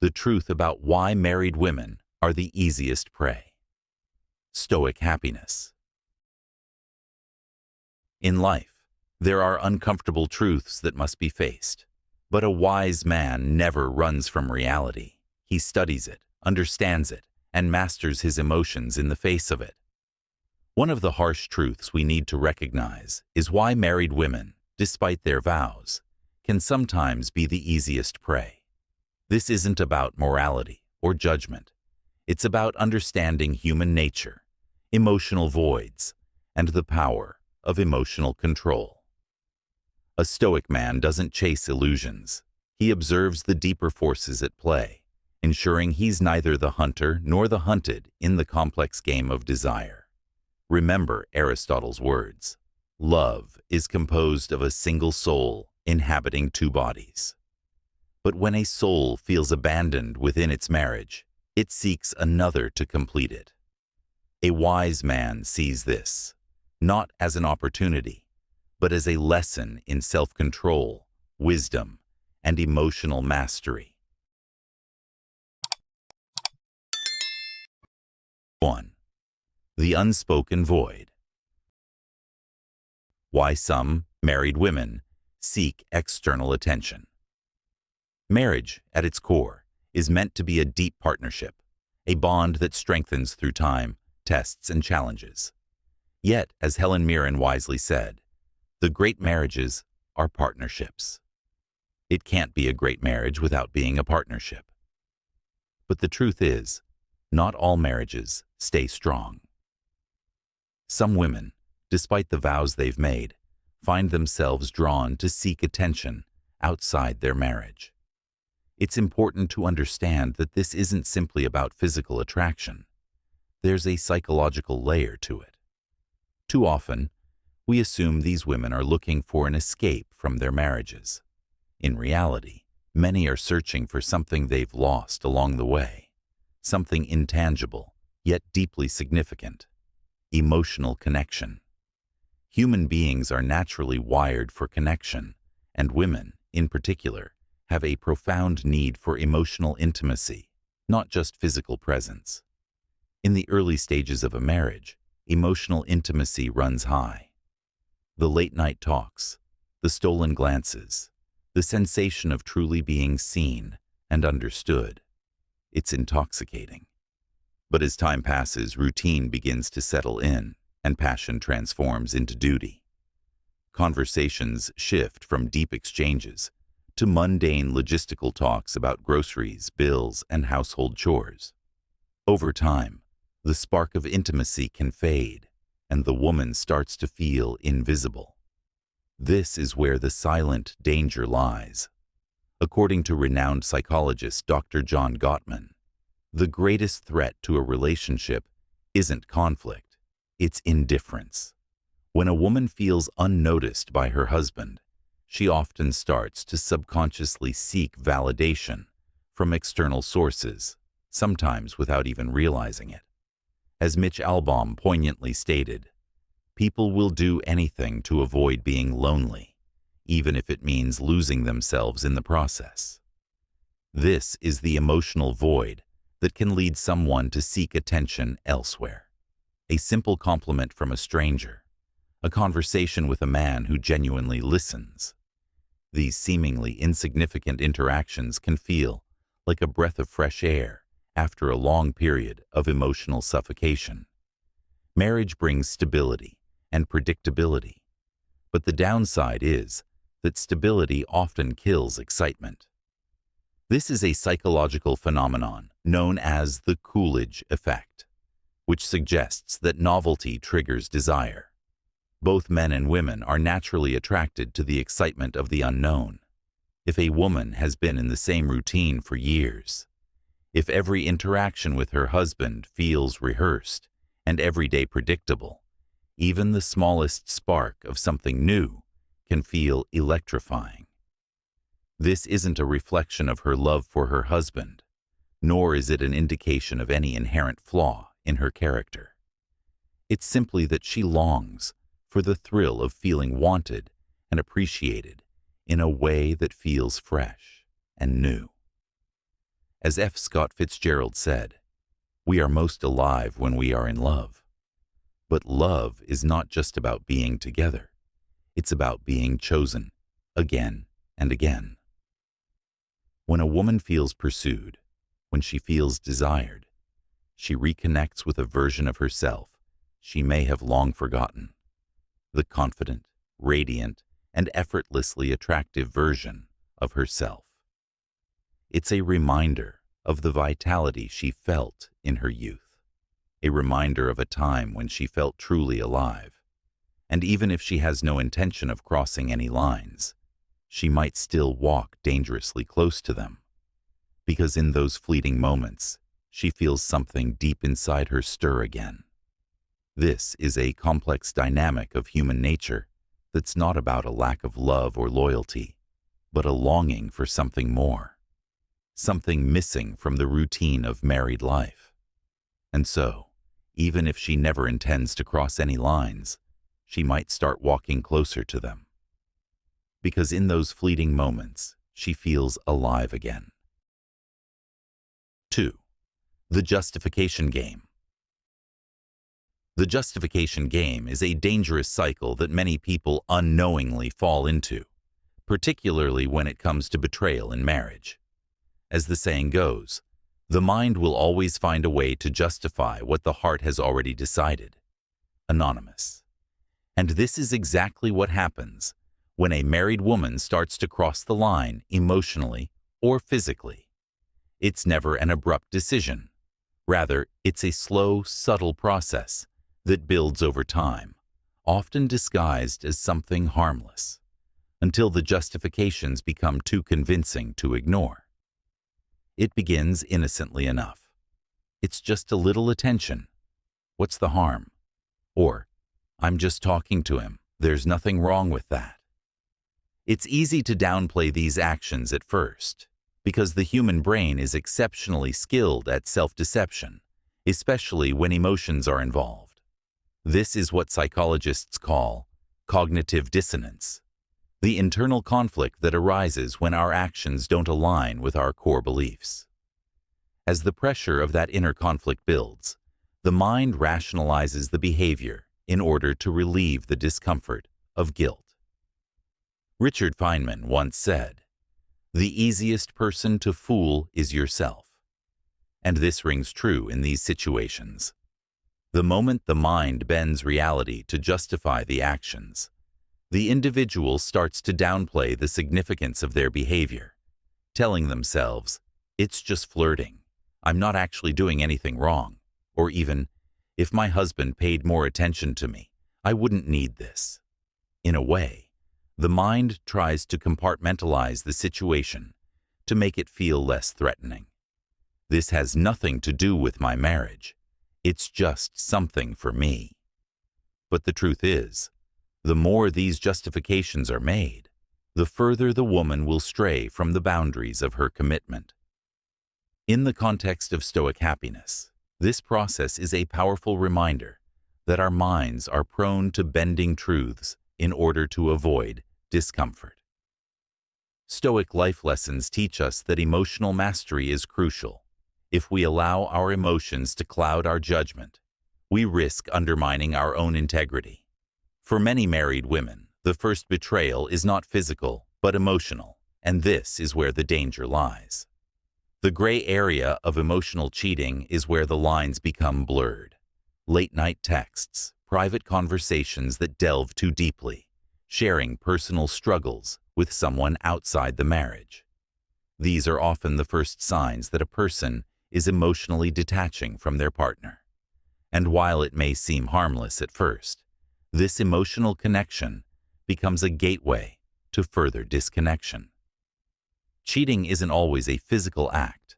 The truth about why married women are the easiest prey. Stoic happiness. In life, there are uncomfortable truths that must be faced. But a wise man never runs from reality. He studies it, understands it, and masters his emotions in the face of it. One of the harsh truths we need to recognize is why married women, despite their vows, can sometimes be the easiest prey. This isn't about morality or judgment. It's about understanding human nature, emotional voids, and the power of emotional control. A Stoic man doesn't chase illusions. He observes the deeper forces at play, ensuring he's neither the hunter nor the hunted in the complex game of desire. Remember Aristotle's words, "Love is composed of a single soul inhabiting two bodies." But when a soul feels abandoned within its marriage, it seeks another to complete it. A wise man sees this, not as an opportunity, but as a lesson in self-control, wisdom, and emotional mastery. 1. The unspoken void. Why some married women seek external attention. Marriage, at its core, is meant to be a deep partnership, a bond that strengthens through time, tests, and challenges. Yet, as Helen Mirren wisely said, the great marriages are partnerships. It can't be a great marriage without being a partnership. But the truth is, not all marriages stay strong. Some women, despite the vows they've made, find themselves drawn to seek attention outside their marriage. It's important to understand that this isn't simply about physical attraction. There's a psychological layer to it. Too often, we assume these women are looking for an escape from their marriages. In reality, many are searching for something they've lost along the way, something intangible, yet deeply significant: emotional connection. Human beings are naturally wired for connection, and women, in particular, have a profound need for emotional intimacy, not just physical presence. In the early stages of a marriage, emotional intimacy runs high. The late-night talks, the stolen glances, the sensation of truly being seen and understood. It's intoxicating. But as time passes, routine begins to settle in, and passion transforms into duty. Conversations shift from deep exchanges to mundane logistical talks about groceries, bills, and household chores. Over time, the spark of intimacy can fade, and the woman starts to feel invisible. This is where the silent danger lies. According to renowned psychologist Dr. John Gottman, the greatest threat to a relationship isn't conflict, it's indifference. When a woman feels unnoticed by her husband, she often starts to subconsciously seek validation from external sources, sometimes without even realizing it. As Mitch Albom poignantly stated, people will do anything to avoid being lonely, even if it means losing themselves in the process. This is the emotional void that can lead someone to seek attention elsewhere. A simple compliment from a stranger, a conversation with a man who genuinely listens. These seemingly insignificant interactions can feel like a breath of fresh air after a long period of emotional suffocation. Marriage brings stability and predictability, but the downside is that stability often kills excitement. This is a psychological phenomenon known as the Coolidge effect, which suggests that novelty triggers desire. Both men and women are naturally attracted to the excitement of the unknown. If a woman has been in the same routine for years, if every interaction with her husband feels rehearsed and every day predictable, even the smallest spark of something new can feel electrifying. This isn't a reflection of her love for her husband, nor is it an indication of any inherent flaw in her character. It's simply that she longs for the thrill of feeling wanted and appreciated in a way that feels fresh and new. As F. Scott Fitzgerald said, "We are most alive when we are in love." But love is not just about being together. It's about being chosen, again and again. When a woman feels pursued, when she feels desired, she reconnects with a version of herself she may have long forgotten. The confident, radiant, and effortlessly attractive version of herself. It's a reminder of the vitality she felt in her youth, a reminder of a time when she felt truly alive. And even if she has no intention of crossing any lines, she might still walk dangerously close to them, because in those fleeting moments, she feels something deep inside her stir again. This is a complex dynamic of human nature that's not about a lack of love or loyalty, but a longing for something more, something missing from the routine of married life. And so, even if she never intends to cross any lines, she might start walking closer to them. Because in those fleeting moments, she feels alive again. 2. The Justification Game. The justification game is a dangerous cycle that many people unknowingly fall into, particularly when it comes to betrayal in marriage. As the saying goes, the mind will always find a way to justify what the heart has already decided. Anonymous. And this is exactly what happens when a married woman starts to cross the line emotionally or physically. It's never an abrupt decision. Rather, it's a slow, subtle process that builds over time, often disguised as something harmless, until the justifications become too convincing to ignore. It begins innocently enough. It's just a little attention. What's the harm? Or, I'm just talking to him. There's nothing wrong with that. It's easy to downplay these actions at first, because the human brain is exceptionally skilled at self-deception, especially when emotions are involved. This is what psychologists call cognitive dissonance, the internal conflict that arises when our actions don't align with our core beliefs. As the pressure of that inner conflict builds, the mind rationalizes the behavior in order to relieve the discomfort of guilt. Richard Feynman once said, "The easiest person to fool is yourself." And this rings true in these situations. The moment the mind bends reality to justify the actions, the individual starts to downplay the significance of their behavior, telling themselves, "It's just flirting. I'm not actually doing anything wrong." Or even, "If my husband paid more attention to me, I wouldn't need this." In a way, the mind tries to compartmentalize the situation to make it feel less threatening. This has nothing to do with my marriage. It's just something for me. But the truth is, the more these justifications are made, the further the woman will stray from the boundaries of her commitment. In the context of Stoic happiness, this process is a powerful reminder that our minds are prone to bending truths in order to avoid discomfort. Stoic life lessons teach us that emotional mastery is crucial. If we allow our emotions to cloud our judgment, we risk undermining our own integrity. For many married women, the first betrayal is not physical, but emotional, and this is where the danger lies. The gray area of emotional cheating is where the lines become blurred. Late-night texts, private conversations that delve too deeply, sharing personal struggles with someone outside the marriage. These are often the first signs that a person is emotionally detaching from their partner. And while it may seem harmless at first, this emotional connection becomes a gateway to further disconnection. Cheating isn't always a physical act.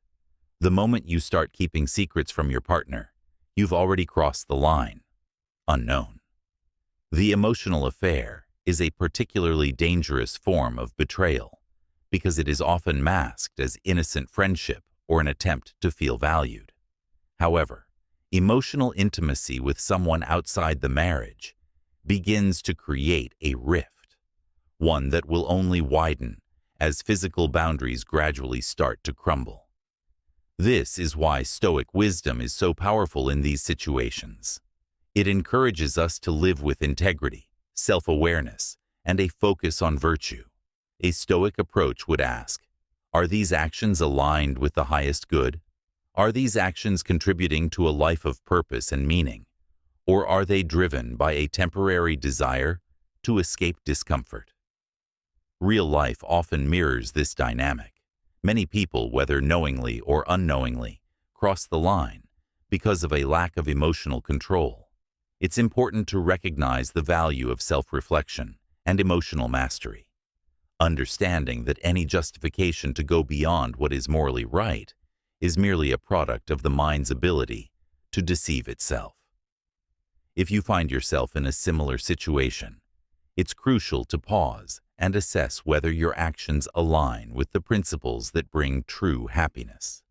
The moment you start keeping secrets from your partner, you've already crossed the line. Unknown. The emotional affair is a particularly dangerous form of betrayal because it is often masked as innocent friendship or an attempt to feel valued. However, emotional intimacy with someone outside the marriage begins to create a rift, one that will only widen as physical boundaries gradually start to crumble. This is why Stoic wisdom is so powerful in these situations. It encourages us to live with integrity, self-awareness, and a focus on virtue. A Stoic approach would ask, are these actions aligned with the highest good? Are these actions contributing to a life of purpose and meaning? Or are they driven by a temporary desire to escape discomfort? Real life often mirrors this dynamic. Many people, whether knowingly or unknowingly, cross the line because of a lack of emotional control. It's important to recognize the value of self-reflection and emotional mastery. Understanding that any justification to go beyond what is morally right is merely a product of the mind's ability to deceive itself. If you find yourself in a similar situation, it's crucial to pause and assess whether your actions align with the principles that bring true happiness,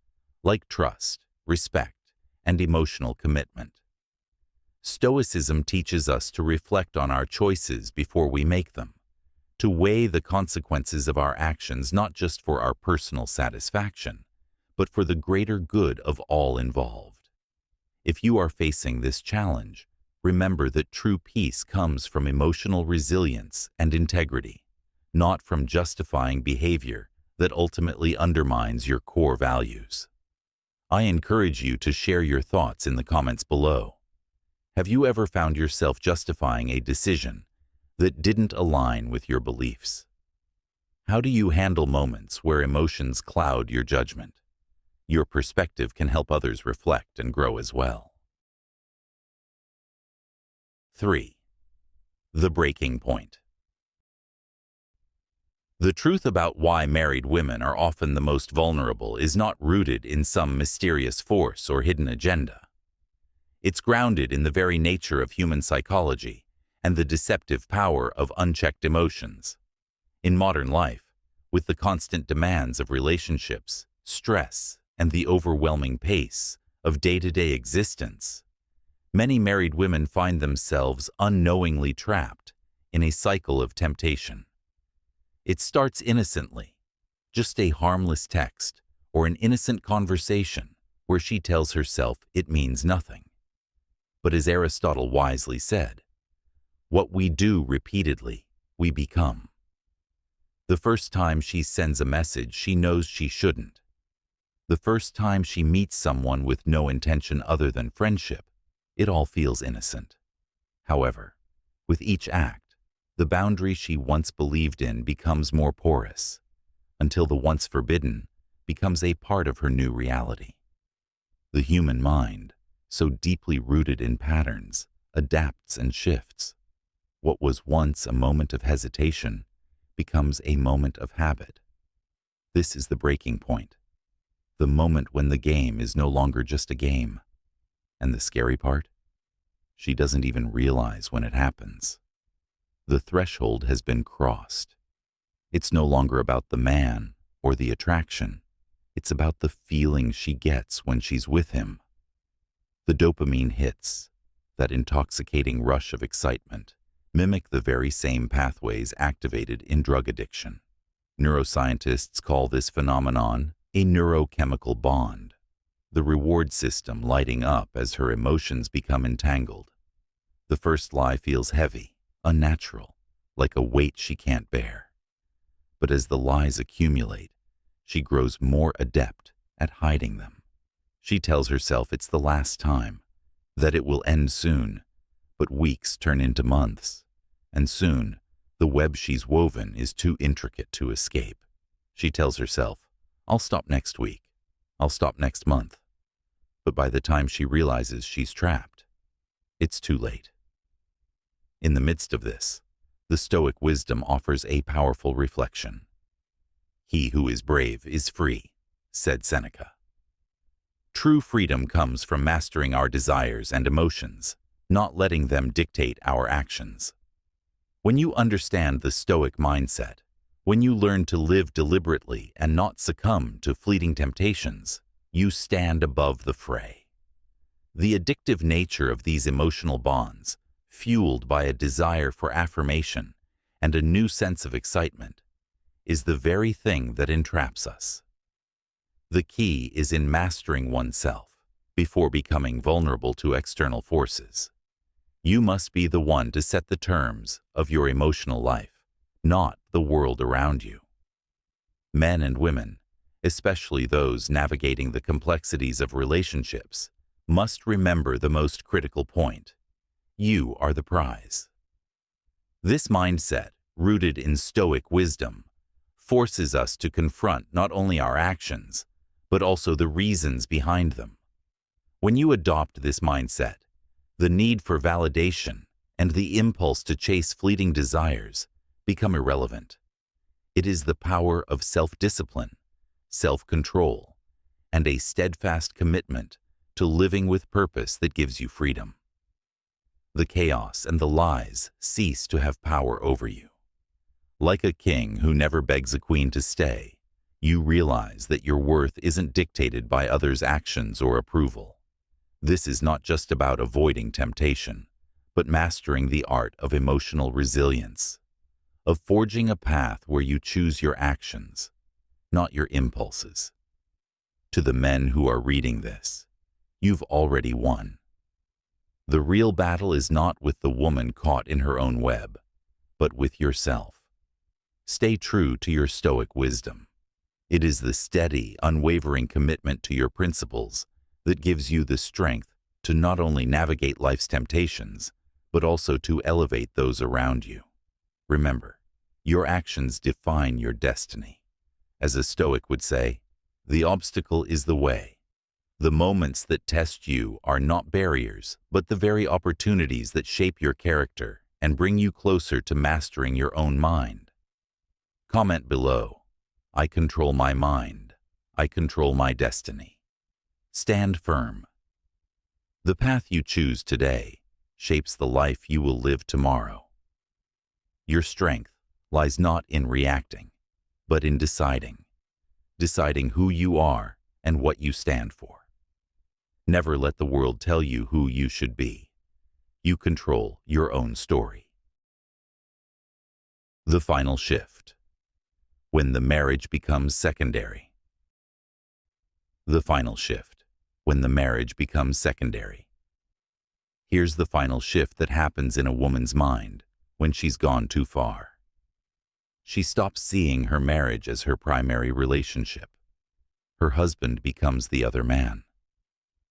like trust, respect, and emotional commitment. Stoicism teaches us to reflect on our choices before we make them, to weigh the consequences of our actions not just for our personal satisfaction, but for the greater good of all involved. If you are facing this challenge, remember that true peace comes from emotional resilience and integrity, not from justifying behavior that ultimately undermines your core values. I encourage you to share your thoughts in the comments below. Have you ever found yourself justifying a decision that didn't align with your beliefs? How do you handle moments where emotions cloud your judgment? Your perspective can help others reflect and grow as well. 3. The breaking point. The truth about why married women are often the most vulnerable is not rooted in some mysterious force or hidden agenda. It's grounded in the very nature of human psychology and the deceptive power of unchecked emotions. In modern life, with the constant demands of relationships, stress, and the overwhelming pace of day-to-day existence, many married women find themselves unknowingly trapped in a cycle of temptation. It starts innocently, just a harmless text or an innocent conversation where she tells herself it means nothing. But as Aristotle wisely said, what we do repeatedly, we become. The first time she sends a message she knows she shouldn't. The first time she meets someone with no intention other than friendship, it all feels innocent. However, with each act, the boundary she once believed in becomes more porous, until the once forbidden becomes a part of her new reality. The human mind, so deeply rooted in patterns, adapts and shifts. What was once a moment of hesitation becomes a moment of habit. This is the breaking point, the moment when the game is no longer just a game. And the scary part? She doesn't even realize when it happens. The threshold has been crossed. It's no longer about the man or the attraction. It's about the feeling she gets when she's with him. The dopamine hits, that intoxicating rush of excitement, mimic the very same pathways activated in drug addiction. Neuroscientists call this phenomenon a neurochemical bond, the reward system lighting up as her emotions become entangled. The first lie feels heavy, unnatural, like a weight she can't bear. But as the lies accumulate, she grows more adept at hiding them. She tells herself it's the last time, that it will end soon, but weeks turn into months, and soon the web she's woven is too intricate to escape. She tells herself, I'll stop next week, I'll stop next month. But by the time she realizes she's trapped, it's too late. In the midst of this, the Stoic wisdom offers a powerful reflection. He who is brave is free, said Seneca. True freedom comes from mastering our desires and emotions, not letting them dictate our actions. When you understand the Stoic mindset, when you learn to live deliberately and not succumb to fleeting temptations, you stand above the fray. The addictive nature of these emotional bonds, fueled by a desire for affirmation and a new sense of excitement, is the very thing that entraps us. The key is in mastering oneself before becoming vulnerable to external forces. You must be the one to set the terms of your emotional life, not the world around you. Men and women, especially those navigating the complexities of relationships, must remember the most critical point. You are the prize. This mindset, rooted in Stoic wisdom, forces us to confront not only our actions, but also the reasons behind them. When you adopt this mindset, the need for validation and the impulse to chase fleeting desires become irrelevant. It is the power of self-discipline, self-control, and a steadfast commitment to living with purpose that gives you freedom. The chaos and the lies cease to have power over you. Like a king who never begs a queen to stay, you realize that your worth isn't dictated by others' actions or approval. This is not just about avoiding temptation, but mastering the art of emotional resilience, of forging a path where you choose your actions, not your impulses. To the men who are reading this, you've already won. The real battle is not with the woman caught in her own web, but with yourself. Stay true to your Stoic wisdom. It is the steady, unwavering commitment to your principles that gives you the strength to not only navigate life's temptations, but also to elevate those around you. Remember, your actions define your destiny. As a Stoic would say, the obstacle is the way. The moments that test you are not barriers, but the very opportunities that shape your character and bring you closer to mastering your own mind. Comment below, I control my mind. I control my destiny. Stand firm. The path you choose today shapes the life you will live tomorrow. Your strength lies not in reacting, but in deciding who you are and what you stand for. Never let the world tell you who you should be. You control your own story. The final shift. When the marriage becomes secondary. The final shift. When the marriage becomes secondary. Here's the final shift that happens in a woman's mind when she's gone too far. She stops seeing her marriage as her primary relationship. Her husband becomes the other man.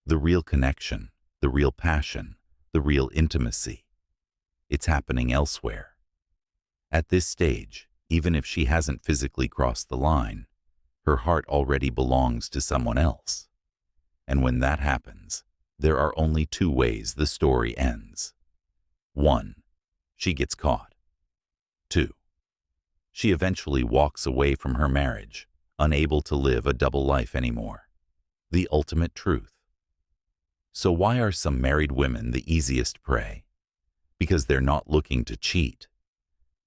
The real connection, the real passion, the real intimacy. It's happening elsewhere. At this stage, even if she hasn't physically crossed the line, her heart already belongs to someone else. And when that happens, there are only two ways the story ends. 1. She gets caught. 2. She eventually walks away from her marriage, unable to live a double life anymore. The ultimate truth. So why are some married women the easiest prey? Because they're not looking to cheat.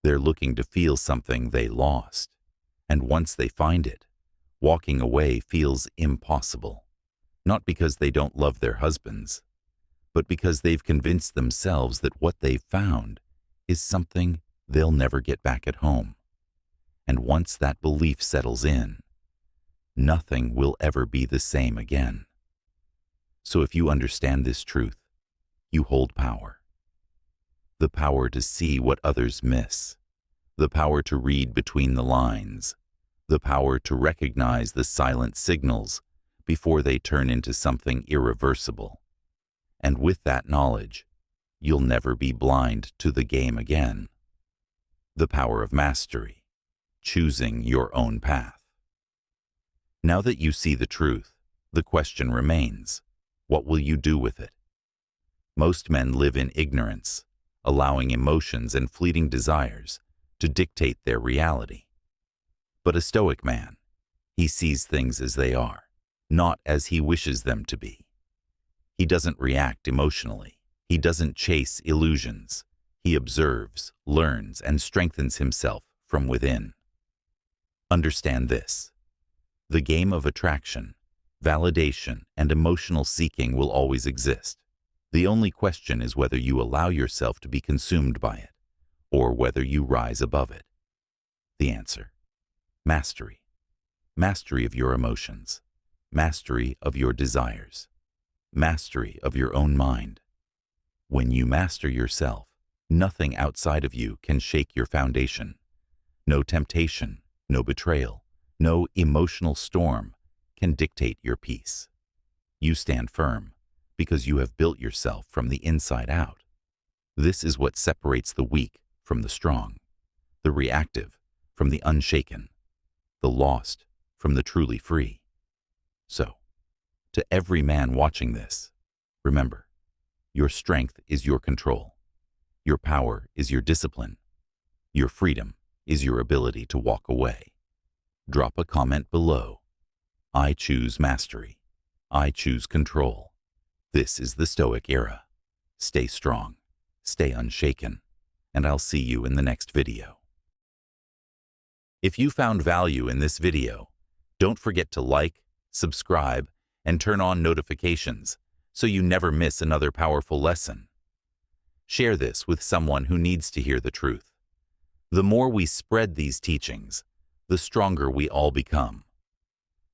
They're looking to feel something they lost. And once they find it, walking away feels impossible. Not because they don't love their husbands, but because they've convinced themselves that what they've found is something they'll never get back at home. And once that belief settles in, nothing will ever be the same again. So if you understand this truth, you hold power. The power to see what others miss, the power to read between the lines, the power to recognize the silent signals before they turn into something irreversible. And with that knowledge, you'll never be blind to the game again. The power of mastery, choosing your own path. Now that you see the truth, the question remains, what will you do with it? Most men live in ignorance, allowing emotions and fleeting desires to dictate their reality. But a Stoic man, he sees things as they are, not as he wishes them to be. He doesn't react emotionally. He doesn't chase illusions. He observes, learns, and strengthens himself from within. Understand this. The game of attraction, validation, and emotional seeking will always exist. The only question is whether you allow yourself to be consumed by it, or whether you rise above it. The answer: mastery. Mastery of your emotions. mastery of your desires, mastery of your own mind. When you master yourself, nothing outside of you can shake your foundation. No temptation, no betrayal, no emotional storm can dictate your peace. You stand firm because you have built yourself from the inside out. This is what separates the weak from the strong, the reactive from the unshaken, the lost from the truly free. So, to every man watching this, remember, your strength is your control. Your power is your discipline. Your freedom is your ability to walk away. Drop a comment below. I choose mastery. I choose control. This is the Stoic era. Stay strong, stay unshaken, and I'll see you in the next video. If you found value in this video, don't forget to like, subscribe, and turn on notifications so you never miss another powerful lesson. Share this with someone who needs to hear the truth. The more we spread these teachings, the stronger we all become.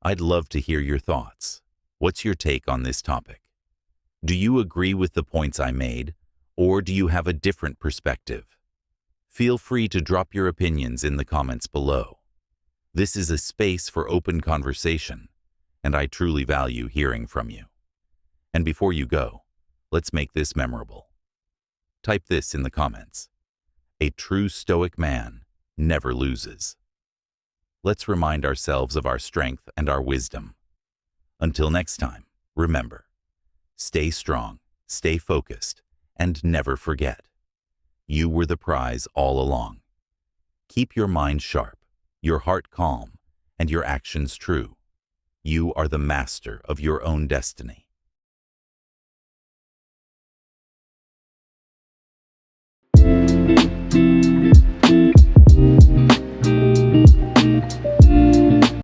I'd love to hear your thoughts. What's your take on this topic? Do you agree with the points I made, or do you have a different perspective? Feel free to drop your opinions in the comments below. This is a space for open conversation, and I truly value hearing from you. And before you go, let's make this memorable. Type this in the comments. A true Stoic man never loses. Let's remind ourselves of our strength and our wisdom. Until next time, remember, stay strong, stay focused, and never forget, you were the prize all along. Keep your mind sharp, your heart calm, and your actions true. You are the master of your own destiny.